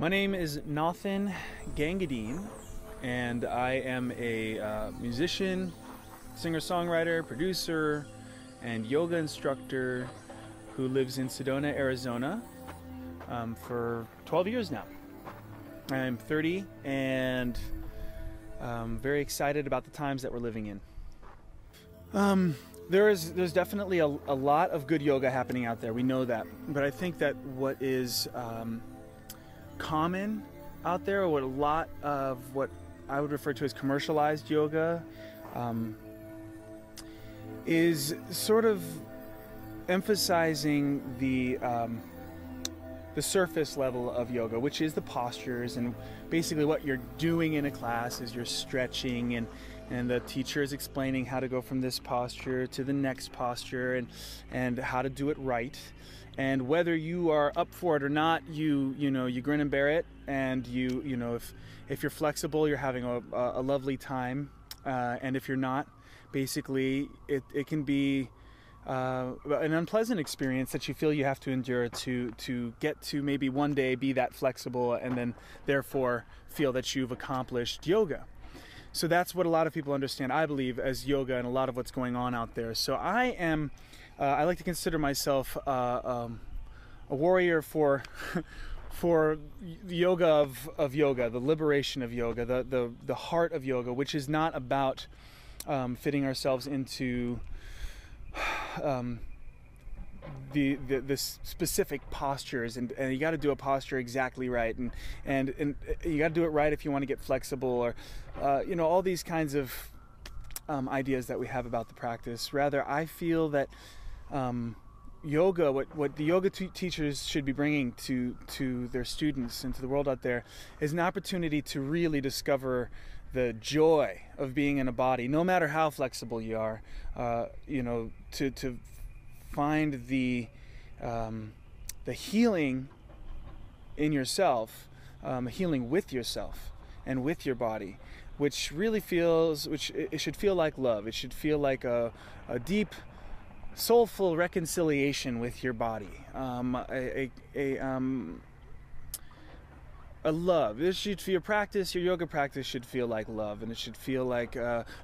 My name is Näthan and I am a musician, singer-songwriter, producer, and yoga instructor who lives in Sedona, Arizona for 12 years now. I'm 30 and very excited about the times that we're living in. There's definitely a lot of good yoga happening out there. We know that. But I think that what is common out there, or what a lot of what I would refer to as commercialized yoga, is sort of emphasizing the surface level of yoga, which is the postures, and basically what you're doing in a class is you're stretching, and the teacher is explaining how to go from this posture to the next posture, and how to do it right. And whether you are up for it or not, you grin and bear it, and if you're flexible, you're having a lovely time, and if you're not, basically it can be an unpleasant experience that you feel you have to endure to get to maybe one day be that flexible, and then therefore feel that you've accomplished yoga. So that's what a lot of people understand, I believe, as yoga, and a lot of what's going on out there. So I like to consider myself a warrior for for the yoga of yoga, the liberation of yoga, the heart of yoga, which is not about fitting ourselves into the specific postures, and you got to do a posture exactly right, and you got to do it right if you want to get flexible, or all these kinds of ideas that we have about the practice. Rather, I feel that yoga, what the yoga teachers should be bringing to their students and to the world out there, is an opportunity to really discover the joy of being in a body, no matter how flexible you are. To find the healing in yourself, healing with yourself and with your body, which it should feel like love. It should feel like a deep, soulful reconciliation with your body, a love. This should feel, your yoga practice should feel like love, and it should feel like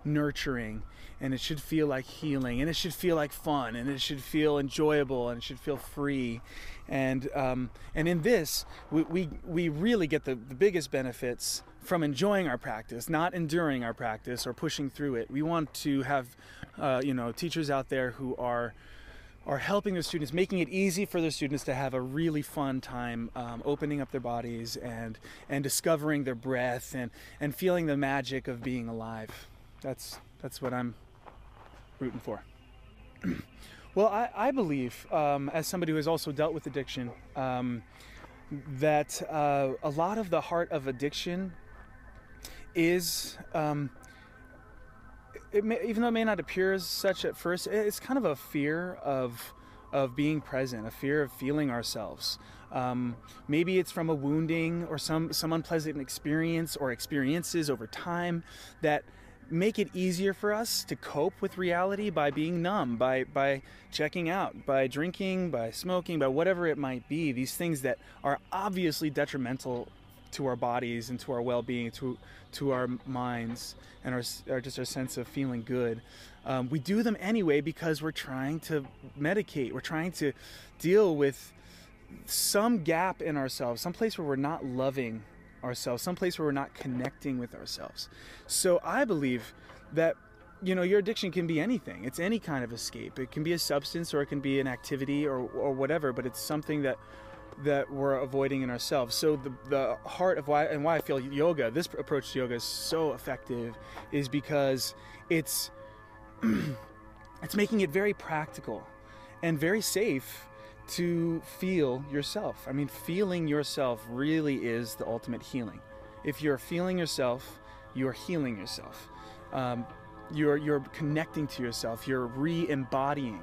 nurturing, and it should feel like healing, and it should feel like fun, and it should feel enjoyable, and it should feel free. And in this, we really get the biggest benefits from enjoying our practice, not enduring our practice or pushing through it. We want to have teachers out there who are helping their students, making it easy for their students to have a really fun time opening up their bodies and discovering their breath and feeling the magic of being alive. That's what I'm rooting for. Well, I believe, as somebody who has also dealt with addiction, that a lot of the heart of addiction is, even though it may not appear as such at first, it's kind of a fear of being present, a fear of feeling ourselves. Maybe it's from a wounding or some unpleasant experience or experiences over time that make it easier for us to cope with reality by being numb, by checking out, by drinking, by smoking, by whatever it might be. These things that are obviously detrimental to our bodies and to our well-being, to our minds, and our just our sense of feeling good. We do them anyway because we're trying to medicate. We're trying to deal with some gap in ourselves, some place where we're not loving ourselves, some place where we're not connecting with ourselves. So I believe that your addiction can be anything. It's any kind of escape. It can be a substance, or it can be an activity, or whatever, but it's something that we're avoiding in ourselves. So the heart of why I feel this approach to yoga is so effective, is because it's making it very practical and very safe to feel yourself. I mean, feeling yourself really is the ultimate healing. If you're feeling yourself, you're healing yourself. You're connecting to yourself. You're re-embodying.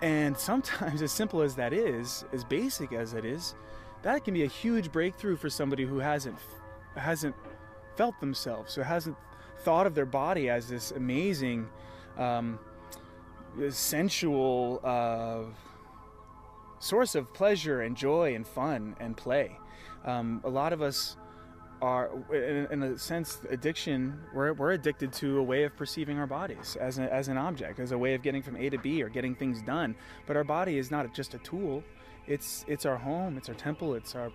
And sometimes, as simple as that is, as basic as it is, that can be a huge breakthrough for somebody who hasn't felt themselves, who hasn't thought of their body as this amazing, sensual source of pleasure and joy and fun and play. A lot of us are, in a sense, addiction, we're addicted to a way of perceiving our bodies as an object, as a way of getting from A to B or getting things done. But our body is not just a tool. It's our home, it's our temple, it's our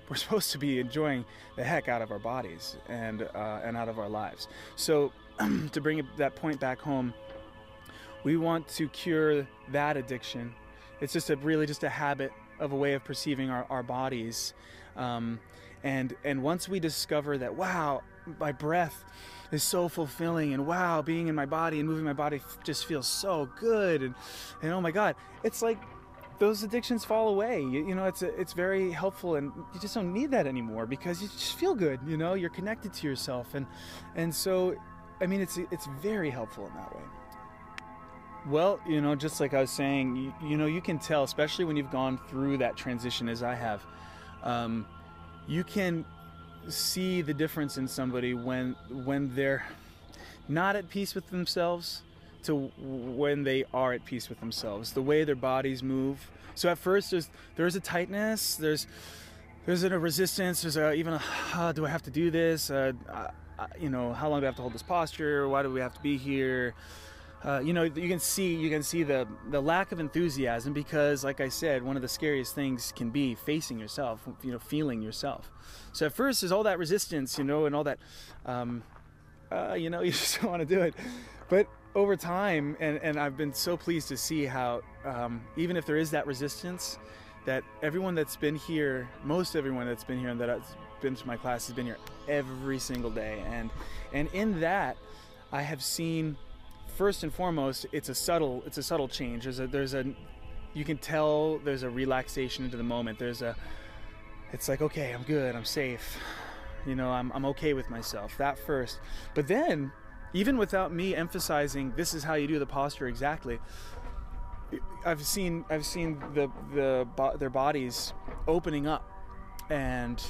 we're supposed to be enjoying the heck out of our bodies and out of our lives. So to bring that point back home, we want to cure that addiction. It's just really just a habit of a way of perceiving our bodies. And once we discover that, wow, my breath is so fulfilling, and wow, being in my body and moving my body just feels so good, and oh my God, it's like those addictions fall away. It's very helpful, and you just don't need that anymore because you just feel good. You're connected to yourself, and so, I mean, it's very helpful in that way. Well, just like I was saying, you can tell, especially when you've gone through that transition as I have. You can see the difference in somebody when they're not at peace with themselves to when they are at peace with themselves. The way their bodies move. So at first there's a tightness, there's a resistance, there's even a do I have to do this? How long do I have to hold this posture? Why do we have to be here? You can see the lack of enthusiasm because, like I said, one of the scariest things can be facing yourself, feeling yourself. So at first there's all that resistance, and all that, you just don't want to do it. But over time, and I've been so pleased to see how, even if there is that resistance, that everyone that's been here, most everyone that's been here and that has been to my class has been here every single day. And in that, I have seen, first and foremost, it's a subtle change. You can tell there's a relaxation into the moment. It's like, okay, I'm good, I'm safe. I'm okay with myself. That first. But then, even without me emphasizing this is how you do the posture exactly, I've seen their bodies opening up and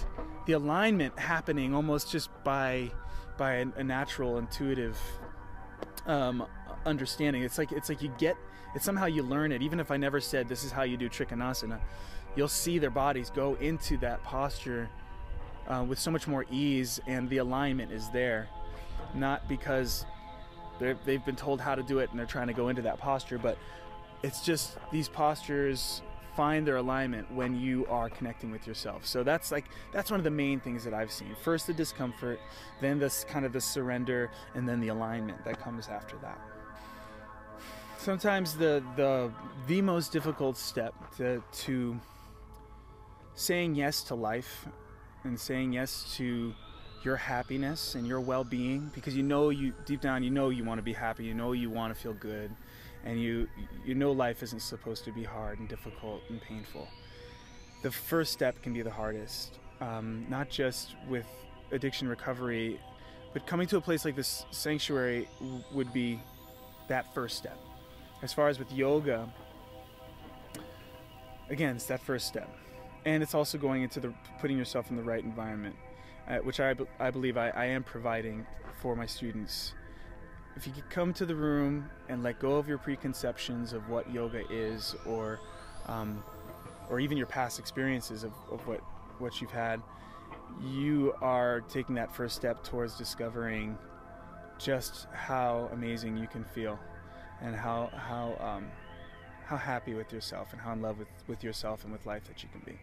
the alignment happening almost just by a natural, intuitive understanding. It's like somehow you learn it. Even if I never said this is how you do Trikonasana, you'll see their bodies go into that posture with so much more ease, and the alignment is there. Not because they've been told how to do it and they're trying to go into that posture, but it's just these postures find their alignment when you are connecting with yourself. So that's one of the main things that I've seen. First the discomfort, then this kind of the surrender, and then the alignment that comes after that. Sometimes the most difficult step to saying yes to life and saying yes to your happiness and your well-being, because deep down you want to be happy, you want to feel good, and you know life isn't supposed to be hard and difficult and painful. The first step can be the hardest, not just with addiction recovery, but coming to a place like this sanctuary would be that first step. As far as with yoga, again, it's that first step. And it's also going into putting yourself in the right environment, which I believe I am providing for my students. If you could come to the room and let go of your preconceptions of what yoga is, or even your past experiences of what you've had, you are taking that first step towards discovering just how amazing you can feel, and how happy with yourself and how in love with yourself and with life that you can be.